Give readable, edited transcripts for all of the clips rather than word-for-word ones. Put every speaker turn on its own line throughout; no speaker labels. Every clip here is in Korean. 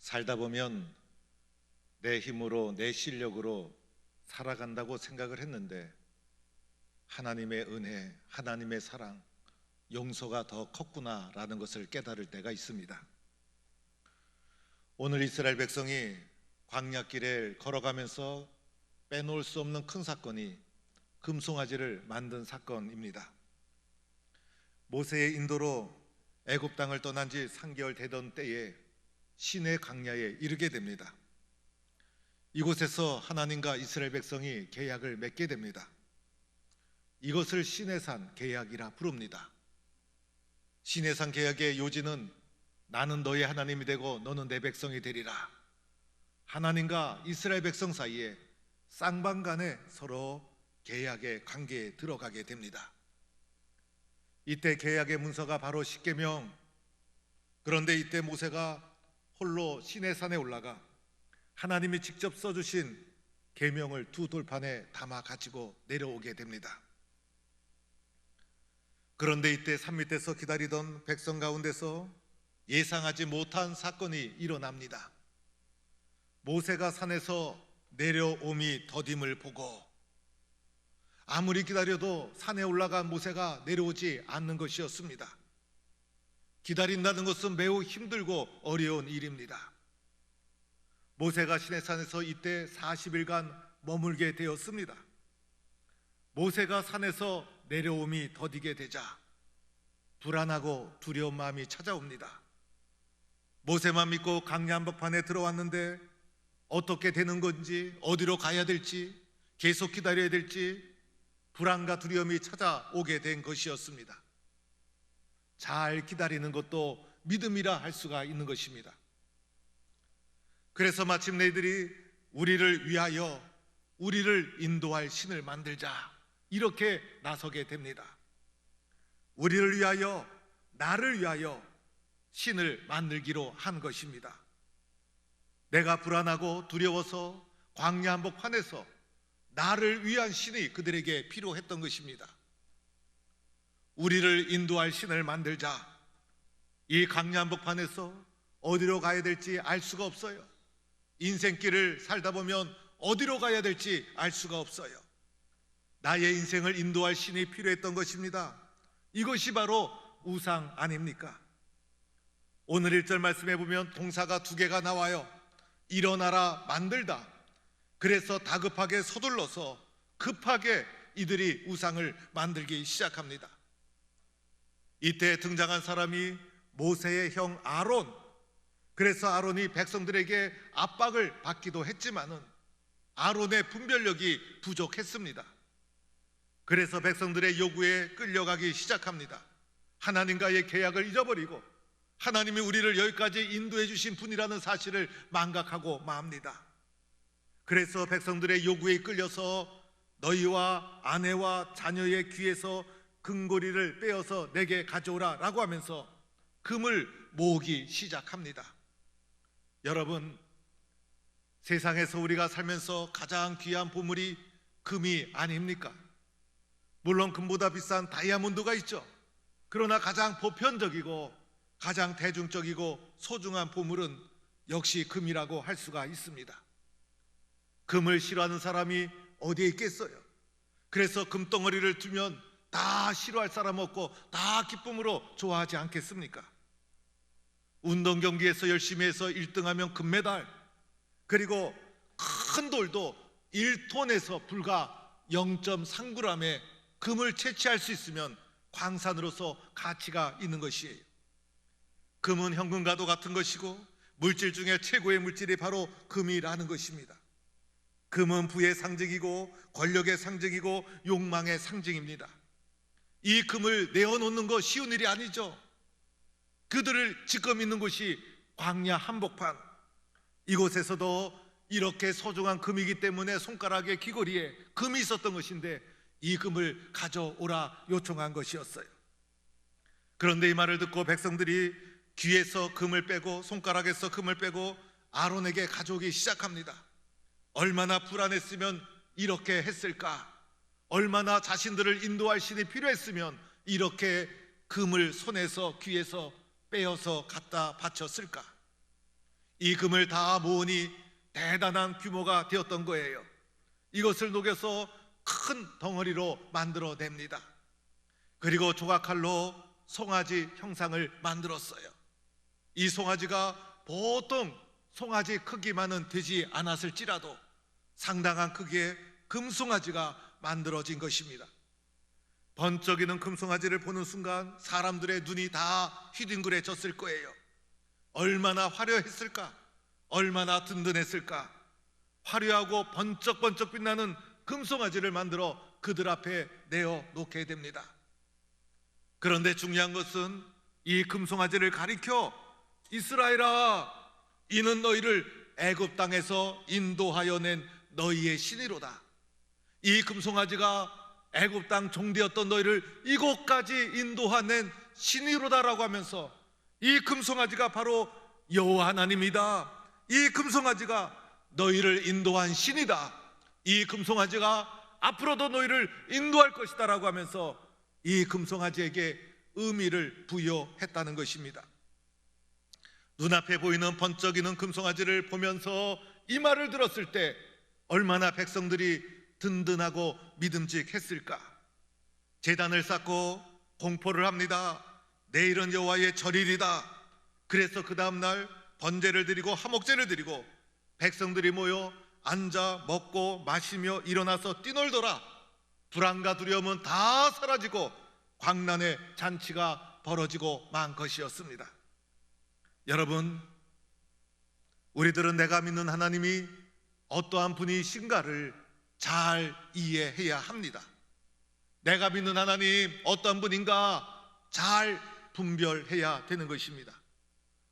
살다 보면 내 힘으로, 내 실력으로 살아간다고 생각을 했는데 하나님의 은혜, 하나님의 사랑, 용서가 더 컸구나라는 것을 깨달을 때가 있습니다. 오늘 이스라엘 백성이 광야길을 걸어가면서 빼놓을 수 없는 큰 사건이 금송아지를 만든 사건입니다. 모세의 인도로 애굽 땅을 떠난 지 3개월 되던 때에 시내 광야에 이르게 됩니다. 이곳에서 하나님과 이스라엘 백성이 계약을 맺게 됩니다. 이것을 시내산 계약이라 부릅니다. 시내산 계약의 요지는 나는 너의 하나님이 되고 너는 내 백성이 되리라. 하나님과 이스라엘 백성 사이에 쌍방간에 서로 계약의 관계에 들어가게 됩니다. 이때 계약의 문서가 바로 십계명. 그런데 이때 모세가 홀로 시내산에 올라가 하나님이 직접 써주신 계명을 두 돌판에 담아 가지고 내려오게 됩니다. 그런데 이때 산 밑에서 기다리던 백성 가운데서 예상하지 못한 사건이 일어납니다. 모세가 산에서 내려옴이 더딤을 보고 아무리 기다려도 산에 올라간 모세가 내려오지 않는 것이었습니다. 기다린다는 것은 매우 힘들고 어려운 일입니다. 모세가 시내산에서 이때 40일간 머물게 되었습니다. 모세가 산에서 내려옴이 더디게 되자 불안하고 두려운 마음이 찾아옵니다. 모세만 믿고 광야 한복판에 들어왔는데 어떻게 되는 건지, 어디로 가야 될지, 계속 기다려야 될지 불안과 두려움이 찾아오게 된 것이었습니다. 잘 기다리는 것도 믿음이라 할 수가 있는 것입니다. 그래서 마침내 이들이 우리를 위하여 우리를 인도할 신을 만들자 이렇게 나서게 됩니다. 우리를 위하여, 나를 위하여 신을 만들기로 한 것입니다. 내가 불안하고 두려워서 광야 한복판에서 나를 위한 신이 그들에게 필요했던 것입니다. 우리를 인도할 신을 만들자. 이 광야 한복판에서 어디로 가야 될지 알 수가 없어요. 인생길을 살다 보면 어디로 가야 될지 알 수가 없어요. 나의 인생을 인도할 신이 필요했던 것입니다. 이것이 바로 우상 아닙니까? 오늘 1절 말씀해 보면 동사가 2개가 나와요. 일어나라, 만들다. 그래서 다급하게 서둘러서 급하게 이들이 우상을 만들기 시작합니다. 이때 등장한 사람이 모세의 형 아론. 그래서 아론이 백성들에게 압박을 받기도 했지만은 아론의 분별력이 부족했습니다. 그래서 백성들의 요구에 끌려가기 시작합니다. 하나님과의 계약을 잊어버리고 하나님이 우리를 여기까지 인도해 주신 분이라는 사실을 망각하고 맙니다. 그래서 백성들의 요구에 이끌려서 너희와 아내와 자녀의 귀에서 금고리를 빼어서 내게 가져오라 라고 하면서 금을 모으기 시작합니다. 여러분, 세상에서 우리가 살면서 가장 귀한 보물이 금이 아닙니까? 물론 금보다 비싼 다이아몬드가 있죠. 그러나 가장 보편적이고 가장 대중적이고 소중한 보물은 역시 금이라고 할 수가 있습니다. 금을 싫어하는 사람이 어디에 있겠어요? 그래서 금덩어리를 두면 다 싫어할 사람 없고 다 기쁨으로 좋아하지 않겠습니까? 운동 경기에서 열심히 해서 1등하면 금메달, 그리고 큰 돌도 1톤에서 불과 0.3g의 금을 채취할 수 있으면 광산으로서 가치가 있는 것이에요. 금은 현금과도 같은 것이고 물질 중에 최고의 물질이 바로 금이라는 것입니다. 금은 부의 상징이고 권력의 상징이고 욕망의 상징입니다. 이 금을 내어놓는 거 쉬운 일이 아니죠. 그들을 지금 믿는 곳이 광야 한복판, 이곳에서도 이렇게 소중한 금이기 때문에 손가락에 귀걸이에 금이 있었던 것인데 이 금을 가져오라 요청한 것이었어요. 그런데 이 말을 듣고 백성들이 귀에서 금을 빼고 손가락에서 금을 빼고 아론에게 가져오기 시작합니다. 얼마나 불안했으면 이렇게 했을까? 얼마나 자신들을 인도할 신이 필요했으면 이렇게 금을 손에서 귀에서 빼어서 갖다 바쳤을까? 이 금을 다 모으니 대단한 규모가 되었던 거예요. 이것을 녹여서 큰 덩어리로 만들어냅니다. 그리고 조각칼로 송아지 형상을 만들었어요. 이 송아지가 보통 송아지 크기만은 되지 않았을지라도 상당한 크기의 금송아지가 만들어진 것입니다. 번쩍이는 금송아지를 보는 순간 사람들의 눈이 다 휘둥그레졌을 거예요. 얼마나 화려했을까? 얼마나 든든했을까? 화려하고 번쩍번쩍 빛나는 금송아지를 만들어 그들 앞에 내어놓게 됩니다. 그런데 중요한 것은 이 금송아지를 가리켜 이스라엘아, 이는 너희를 애굽 땅에서 인도하여 낸 너희의 신이로다. 이 금송아지가 애굽 땅 종되었던 너희를 이곳까지 인도하낸 신이로다라고 하면서 이 금송아지가 바로 여호와 하나님이다. 이 금송아지가 너희를 인도한 신이다. 이 금송아지가 앞으로도 너희를 인도할 것이다 라고 하면서 이 금송아지에게 의미를 부여했다는 것입니다. 눈앞에 보이는 번쩍이는 금송아지를 보면서 이 말을 들었을 때 얼마나 백성들이 든든하고 믿음직했을까? 제단을 쌓고 공포를 합니다. 내일은 여호와의 절일이다. 그래서 그 다음날 번제를 드리고 화목제를 드리고 백성들이 모여 앉아 먹고 마시며 일어나서 뛰놀더라. 불안과 두려움은 다 사라지고 광란의 잔치가 벌어지고 만 것이었습니다. 여러분, 우리들은 내가 믿는 하나님이 어떠한 분이신가를 잘 이해해야 합니다. 내가 믿는 하나님 어떤 분인가 잘 분별해야 되는 것입니다.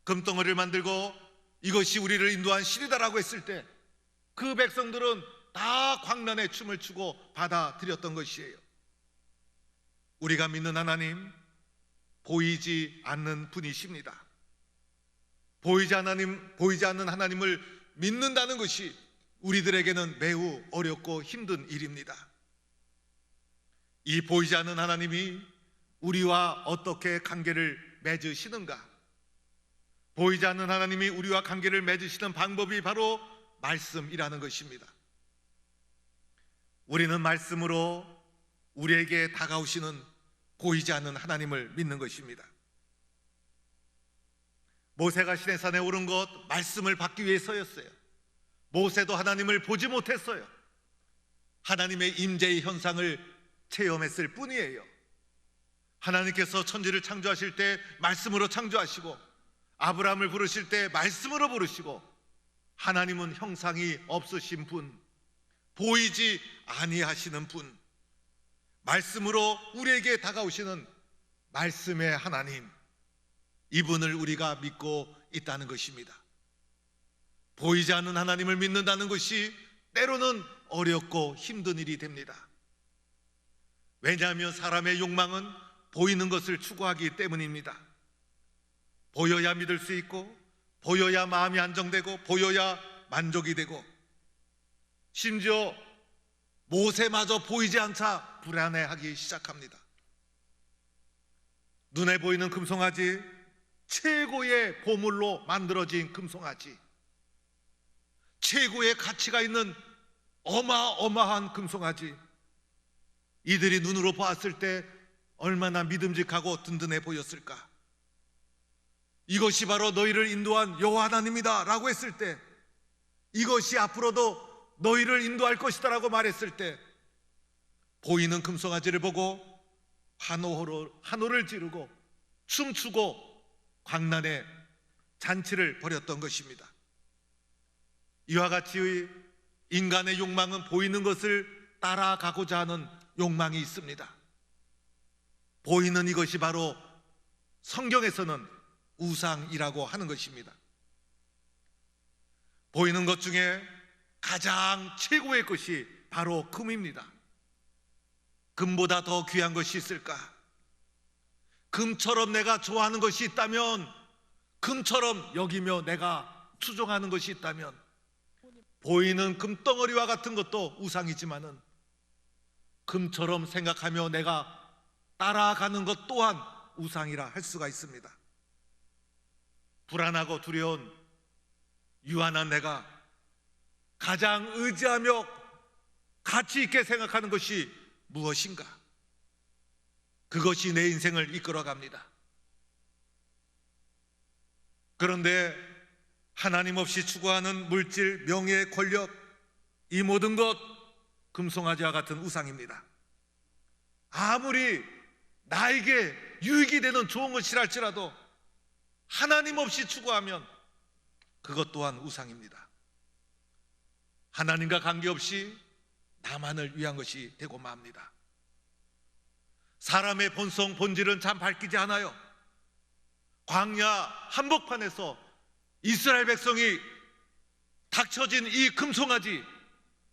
금덩어리를 만들고 이것이 우리를 인도한 신이다라고 했을 때 그 백성들은 다 광란의 춤을 추고 받아들였던 것이에요. 우리가 믿는 하나님, 보이지 않는 분이십니다. 보이지 않는 하나님을 믿는다는 것이 우리들에게는 매우 어렵고 힘든 일입니다. 이 보이지 않는 하나님이 우리와 어떻게 관계를 맺으시는가? 보이지 않는 하나님이 우리와 관계를 맺으시는 방법이 바로 말씀이라는 것입니다. 우리는 말씀으로 우리에게 다가오시는 보이지 않는 하나님을 믿는 것입니다. 모세가 시내산에 오른 것 말씀을 받기 위해서였어요. 모세도 하나님을 보지 못했어요. 하나님의 임재의 현상을 체험했을 뿐이에요. 하나님께서 천지를 창조하실 때 말씀으로 창조하시고 아브라함을 부르실 때 말씀으로 부르시고 하나님은 형상이 없으신 분, 보이지 아니하시는 분, 말씀으로 우리에게 다가오시는 말씀의 하나님, 이분을 우리가 믿고 있다는 것입니다. 보이지 않는 하나님을 믿는다는 것이 때로는 어렵고 힘든 일이 됩니다. 왜냐하면 사람의 욕망은 보이는 것을 추구하기 때문입니다. 보여야 믿을 수 있고 보여야 마음이 안정되고 보여야 만족이 되고 심지어 모세마저 보이지 않자 불안해하기 시작합니다. 눈에 보이는 금송아지, 최고의 보물로 만들어진 금송아지, 최고의 가치가 있는 어마어마한 금송아지, 이들이 눈으로 보았을 때 얼마나 믿음직하고 든든해 보였을까? 이것이 바로 너희를 인도한 여호와 하나님이다 라고 했을 때, 이것이 앞으로도 너희를 인도할 것이다 라고 말했을 때 보이는 금송아지를 보고 환호를 지르고 춤추고 광란의 잔치를 벌였던 것입니다. 이와 같이 인간의 욕망은 보이는 것을 따라가고자 하는 욕망이 있습니다. 보이는 이것이 바로 성경에서는 우상이라고 하는 것입니다. 보이는 것 중에 가장 최고의 것이 바로 금입니다. 금보다 더 귀한 것이 있을까? 금처럼 내가 좋아하는 것이 있다면, 금처럼 여기며 내가 추종하는 것이 있다면, 보이는 금덩어리와 같은 것도 우상이지만은 금처럼 생각하며 내가 따라가는 것 또한 우상이라 할 수가 있습니다. 불안하고 두려운 유한한 내가 가장 의지하며 가치 있게 생각하는 것이 무엇인가? 그것이 내 인생을 이끌어갑니다. 그런데 하나님 없이 추구하는 물질, 명예, 권력, 이 모든 것 금송아지와 같은 우상입니다. 아무리 나에게 유익이 되는 좋은 것이라 할지라도 하나님 없이 추구하면 그것 또한 우상입니다. 하나님과 관계없이 나만을 위한 것이 되고 맙니다. 사람의 본성, 본질은 참 밝히지 않아요. 광야 한복판에서 이스라엘 백성이 닥쳐진 이 금송아지,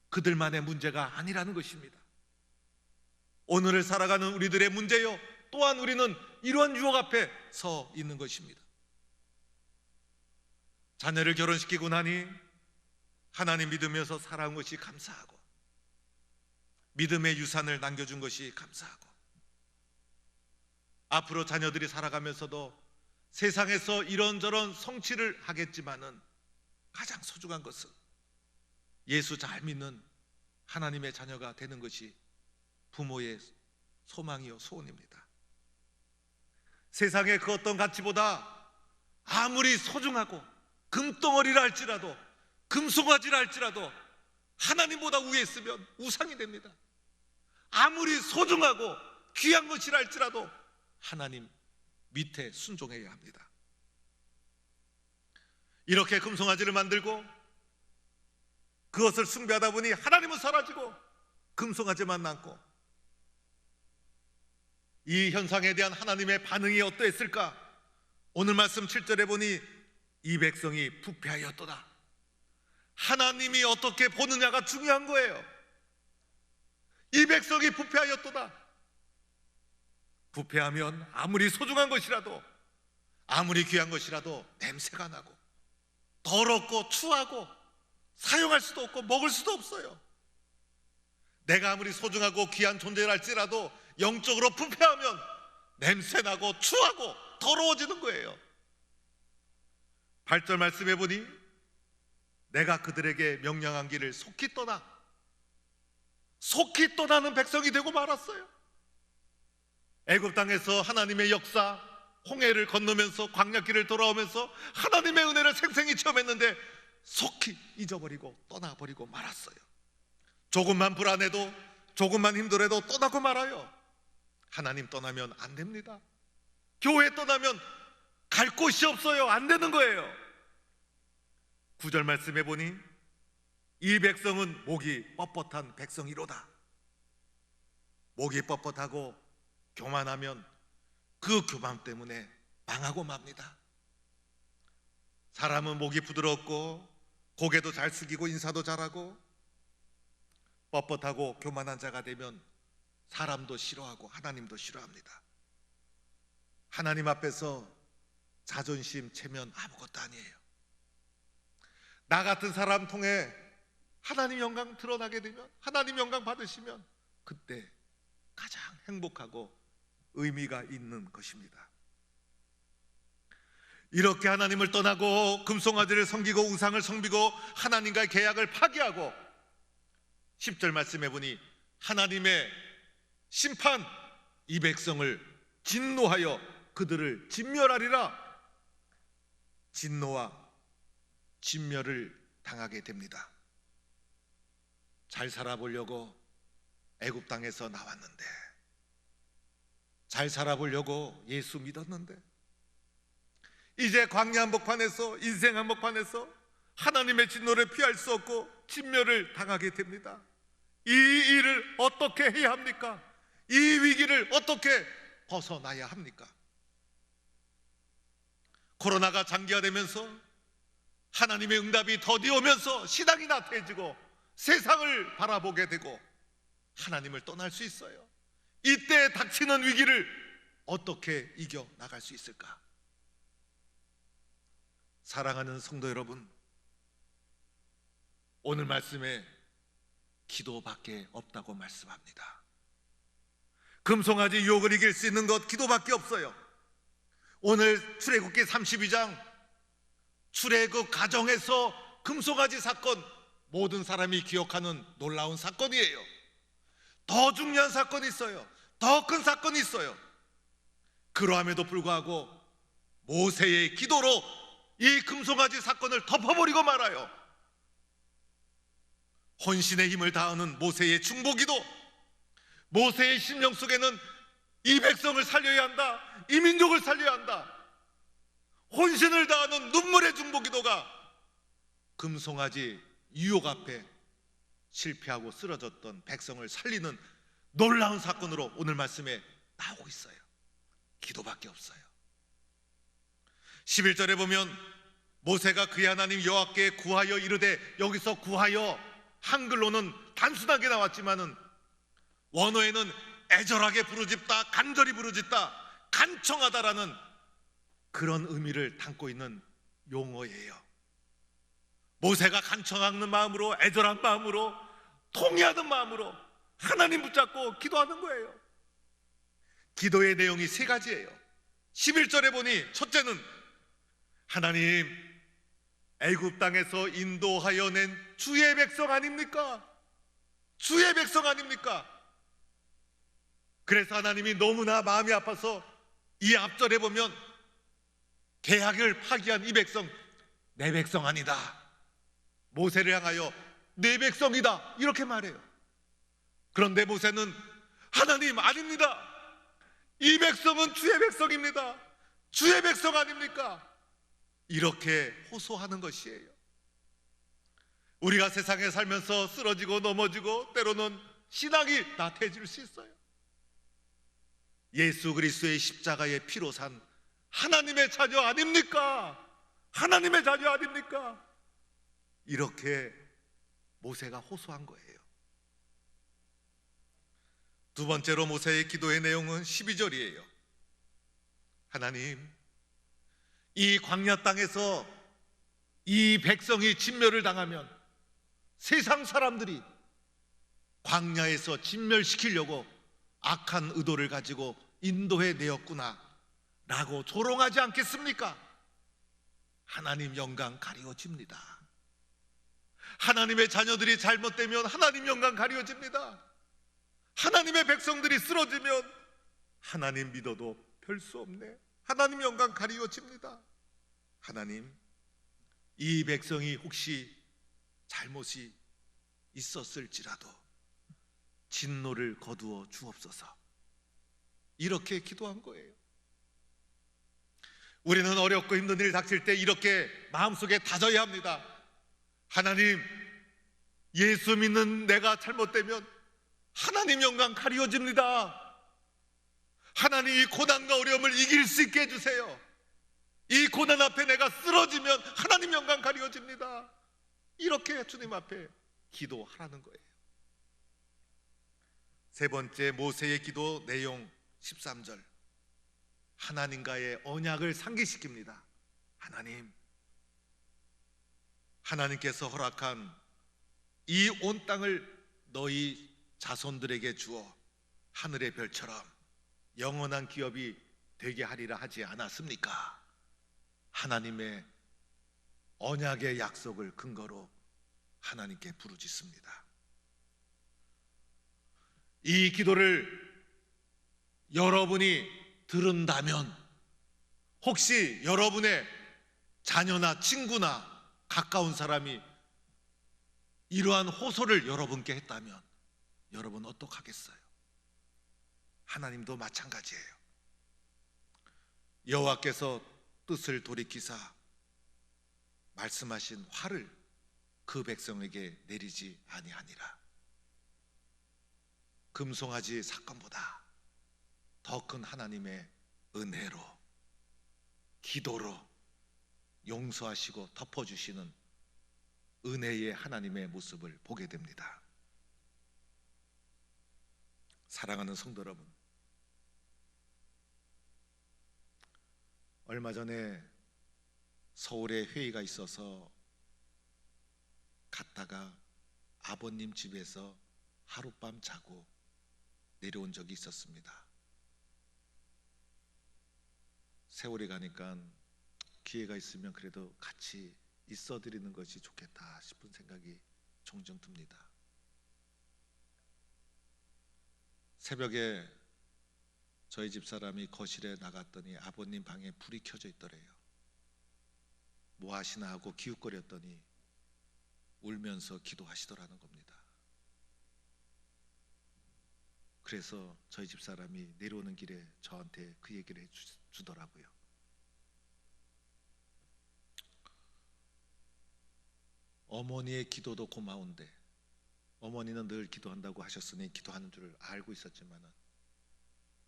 그들만의 문제가 아니라는 것입니다. 오늘을 살아가는 우리들의 문제요, 또한 우리는 이러한 유혹 앞에 서 있는 것입니다. 자녀를 결혼시키고 나니 하나님 믿으면서 살아온 것이 감사하고, 믿음의 유산을 남겨준 것이 감사하고, 앞으로 자녀들이 살아가면서도 세상에서 이런저런 성취를 하겠지만은 가장 소중한 것은 예수 잘 믿는 하나님의 자녀가 되는 것이 부모의 소망이요 소원입니다. 세상의 그 어떤 가치보다 아무리 소중하고 금덩어리라 할지라도, 금송아지라 할지라도 하나님보다 위에 있으면 우상이 됩니다. 아무리 소중하고 귀한 것이라 할지라도 하나님 밑에 순종해야 합니다. 이렇게 금송아지를 만들고 그것을 숭배하다 보니 하나님은 사라지고 금송아지만 남고, 이 현상에 대한 하나님의 반응이 어떠했을까? 오늘 말씀 7절에 보니 이 백성이 부패하였도다. 하나님이 어떻게 보느냐가 중요한 거예요. 이 백성이 부패하였도다. 부패하면 아무리 소중한 것이라도, 아무리 귀한 것이라도 냄새가 나고 더럽고 추하고 사용할 수도 없고 먹을 수도 없어요. 내가 아무리 소중하고 귀한 존재랄지라도 영적으로 부패하면 냄새나고 추하고 더러워지는 거예요. 8절 말씀해 보니 내가 그들에게 명령한 길을 속히 떠나는 백성이 되고 말았어요. 애굽 땅에서 하나님의 역사, 홍해를 건너면서 광야길을 돌아오면서 하나님의 은혜를 생생히 체험했는데 속히 잊어버리고 떠나버리고 말았어요. 조금만 불안해도, 조금만 힘들어도 떠나고 말아요. 하나님 떠나면 안 됩니다. 교회 떠나면 갈 곳이 없어요. 안 되는 거예요. 9절 말씀해 보니 이 백성은 목이 뻣뻣한 백성이로다. 목이 뻣뻣하고 교만하면 그 교만 때문에 망하고 맙니다. 사람은 목이 부드럽고 고개도 잘 숙이고 인사도 잘하고 뻣뻣하고 교만한 자가 되면 사람도 싫어하고 하나님도 싫어합니다. 하나님 앞에서 자존심 체면 아무것도 아니에요. 나 같은 사람 통해 하나님 영광 드러나게 되면, 하나님 영광 받으시면 그때 가장 행복하고 의미가 있는 것입니다. 이렇게 하나님을 떠나고 금송아지를 섬기고 우상을 섬기고 하나님과의 계약을 파기하고 10절 말씀해 보니 하나님의 심판, 이 백성을 진노하여 그들을 진멸하리라. 진노와 진멸을 당하게 됩니다. 잘 살아보려고 애굽 땅에서 나왔는데, 잘 살아보려고 예수 믿었는데, 이제 광야 한복판에서, 인생 한복판에서 하나님의 진노를 피할 수 없고 진멸을 당하게 됩니다. 이 일을 어떻게 해야 합니까? 이 위기를 어떻게 벗어나야 합니까? 코로나가 장기화되면서 하나님의 응답이 더디 오면서 신앙이 나태해지고 세상을 바라보게 되고 하나님을 떠날 수 있어요. 이때 닥치는 위기를 어떻게 이겨 나갈 수 있을까? 사랑하는 성도 여러분, 오늘 말씀에 기도밖에 없다고 말씀합니다. 금송아지 유혹을 이길 수 있는 것 기도밖에 없어요. 오늘 출애굽기 32장, 출애굽 가정에서 금송아지 사건, 모든 사람이 기억하는 놀라운 사건이에요. 더 중요한 사건이 있어요. 더 큰 사건이 있어요. 그러함에도 불구하고 모세의 기도로 이 금송아지 사건을 덮어버리고 말아요. 혼신의 힘을 다하는 모세의 중보기도, 모세의 심령 속에는 이 백성을 살려야 한다, 이 민족을 살려야 한다, 혼신을 다하는 눈물의 중보기도가 금송아지 유혹 앞에 실패하고 쓰러졌던 백성을 살리는 놀라운 사건으로 오늘 말씀에 나오고 있어요. 기도밖에 없어요. 11절에 보면 모세가 그의 하나님 여호와께 구하여 이르되, 여기서 구하여 한글로는 단순하게 나왔지만은 원어에는 애절하게 부르짖다, 간절히 부르짖다, 간청하다라는 그런 의미를 담고 있는 용어예요. 모세가 간청하는 마음으로, 애절한 마음으로, 통회하는 마음으로 하나님 붙잡고 기도하는 거예요. 기도의 내용이 세 가지예요. 11절에 보니 첫째는 하나님, 애굽 땅에서 인도하여 낸 주의 백성 아닙니까? 주의 백성 아닙니까? 그래서 하나님이 너무나 마음이 아파서 이 앞절에 보면 계약을 파기한 이 백성, 내 백성 아니다, 모세를 향하여 내 백성이다, 이렇게 말해요. 그런데 모세는 하나님 아닙니다, 이 백성은 주의 백성입니다, 주의 백성 아닙니까? 이렇게 호소하는 것이에요. 우리가 세상에 살면서 쓰러지고 넘어지고 때로는 신앙이 나태해질 수 있어요. 예수 그리스도의 십자가의 피로 산 하나님의 자녀 아닙니까? 하나님의 자녀 아닙니까? 이렇게 모세가 호소한 거예요. 두 번째로 모세의 기도의 내용은 12절이에요. 하나님, 이 광야 땅에서 이 백성이 진멸을 당하면 세상 사람들이 광야에서 진멸시키려고 악한 의도를 가지고 인도해 내었구나 라고 조롱하지 않겠습니까? 하나님 영광 가리워집니다. 하나님의 자녀들이 잘못되면 하나님 영광 가리워집니다. 하나님의 백성들이 쓰러지면 하나님 믿어도 별 수 없네, 하나님 영광 가리워집니다. 하나님, 이 백성이 혹시 잘못이 있었을지라도 진노를 거두어 주옵소서, 이렇게 기도한 거예요. 우리는 어렵고 힘든 일 닥칠 때 이렇게 마음속에 다져야 합니다. 하나님, 예수 믿는 내가 잘못되면 하나님 영광 가리워집니다. 하나님, 이 고난과 어려움을 이길 수 있게 해주세요. 이 고난 앞에 내가 쓰러지면 하나님 영광 가리워집니다. 이렇게 주님 앞에 기도하라는 거예요. 세 번째, 모세의 기도 내용 13절, 하나님과의 언약을 상기시킵니다. 하나님, 하나님께서 허락한 이 온 땅을 너희 자손들에게 주어 하늘의 별처럼 영원한 기업이 되게 하리라 하지 않았습니까? 하나님의 언약의 약속을 근거로 하나님께 부르짖습니다. 이 기도를 여러분이 들은다면, 혹시 여러분의 자녀나 친구나 가까운 사람이 이러한 호소를 여러분께 했다면 여러분 어떡하겠어요? 하나님도 마찬가지예요. 여호와께서 뜻을 돌이키사 말씀하신 화를 그 백성에게 내리지 아니하니라. 금송아지 사건보다 더 큰 하나님의 은혜로, 기도로 용서하시고 덮어주시는 은혜의 하나님의 모습을 보게 됩니다. 사랑하는 성도 여러분, 얼마 전에 서울에 회의가 있어서 갔다가 아버님 집에서 하룻밤 자고 내려온 적이 있었습니다. 세월이 가니까 기회가 있으면 그래도 같이 있어 드리는 것이 좋겠다 싶은 생각이 종종 듭니다. 새벽에 저희 집사람이 거실에 나갔더니 아버님 방에 불이 켜져 있더래요. 뭐 하시나 하고 기웃거렸더니 울면서 기도하시더라는 겁니다. 그래서 저희 집사람이 내려오는 길에 저한테 그 얘기를 해주더라고요. 어머니의 기도도 고마운데, 어머니는 늘 기도한다고 하셨으니 기도하는 줄 알고 있었지만은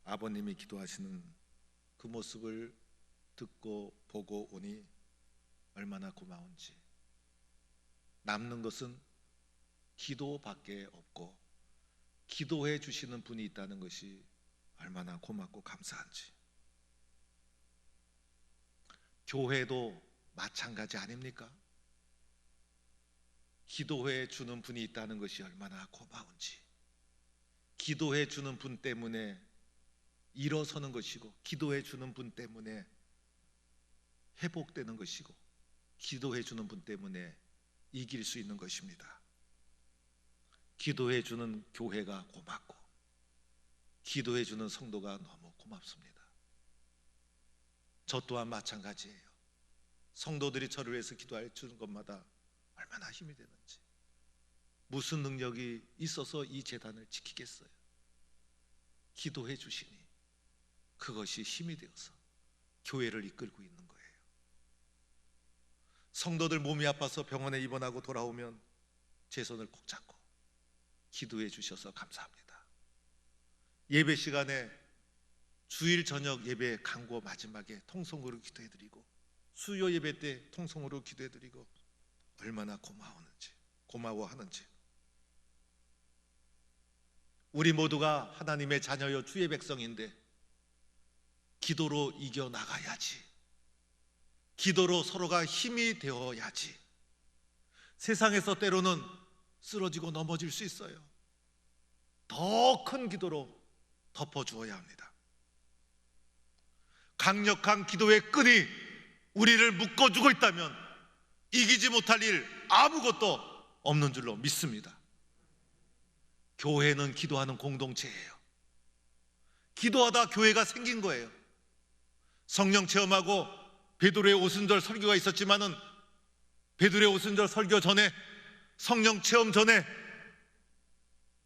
아버님이 기도하시는 그 모습을 듣고 보고 오니 얼마나 고마운지. 남는 것은 기도밖에 없고 기도해 주시는 분이 있다는 것이 얼마나 고맙고 감사한지. 교회도 마찬가지 아닙니까? 기도해 주는 분이 있다는 것이 얼마나 고마운지. 기도해 주는 분 때문에 일어서는 것이고, 기도해 주는 분 때문에 회복되는 것이고, 기도해 주는 분 때문에 이길 수 있는 것입니다. 기도해 주는 교회가 고맙고 기도해 주는 성도가 너무 고맙습니다. 저 또한 마찬가지예요. 성도들이 저를 위해서 기도해 주는 것마다 얼마나 힘이 되는지. 무슨 능력이 있어서 이 재단을 지키겠어요? 기도해 주시니 그것이 힘이 되어서 교회를 이끌고 있는 거예요. 성도들 몸이 아파서 병원에 입원하고 돌아오면 제 손을 꼭 잡고 기도해 주셔서 감사합니다. 예배 시간에 주일 저녁 예배 강고 마지막에 통성으로 기도해 드리고, 수요 예배 때 통성으로 기도해 드리고, 얼마나 고마워하는지. 우리 모두가 하나님의 자녀여 주의 백성인데 기도로 이겨나가야지. 기도로 서로가 힘이 되어야지. 세상에서 때로는 쓰러지고 넘어질 수 있어요. 더 큰 기도로 덮어주어야 합니다. 강력한 기도의 끈이 우리를 묶어주고 있다면 이기지 못할 일 아무것도 없는 줄로 믿습니다. 교회는 기도하는 공동체예요. 기도하다 교회가 생긴 거예요. 성령 체험하고 베드로의 오순절 설교가 있었지만은 베드로의 오순절 설교 전에, 성령 체험 전에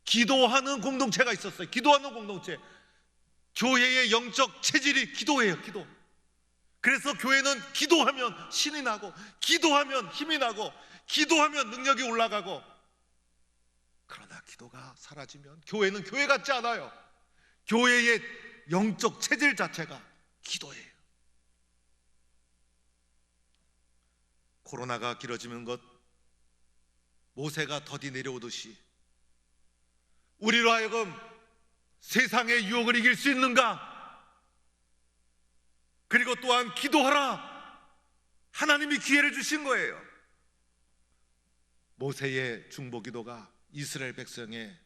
기도하는 공동체가 있었어요. 기도하는 공동체. 교회의 영적 체질이 기도예요. 기도. 그래서 교회는 기도하면 신이 나고, 기도하면 힘이 나고, 기도하면 능력이 올라가고. 그러나 기도가 사라지면 교회는 교회 같지 않아요. 교회의 영적 체질 자체가 기도예요. 코로나가 길어지는 것, 모세가 더디 내려오듯이 우리로 하여금 세상의 유혹을 이길 수 있는가? 그리고 또한 기도하라. 하나님이 기회를 주신 거예요. 모세의 중보기도가 이스라엘 백성의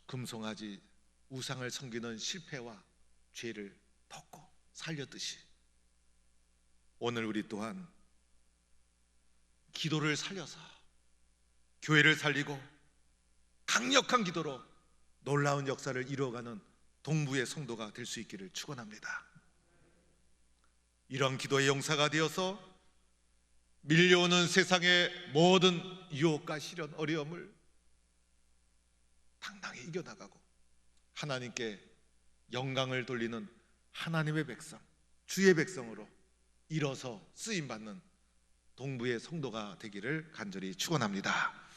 금송아지 우상을 섬기는 실패와 죄를 덮고 살렸듯이 오늘 우리 또한 기도를 살려서 교회를 살리고 강력한 기도로 놀라운 역사를 이루어가는 동부의 성도가 될 수 있기를 축원합니다. 이런 기도의 용사가 되어서 밀려오는 세상의 모든 유혹과 시련, 어려움을 당당히 이겨나가고 하나님께 영광을 돌리는 하나님의 백성, 주의 백성으로 일어서 쓰임받는 동부의 성도가 되기를 간절히 축원합니다.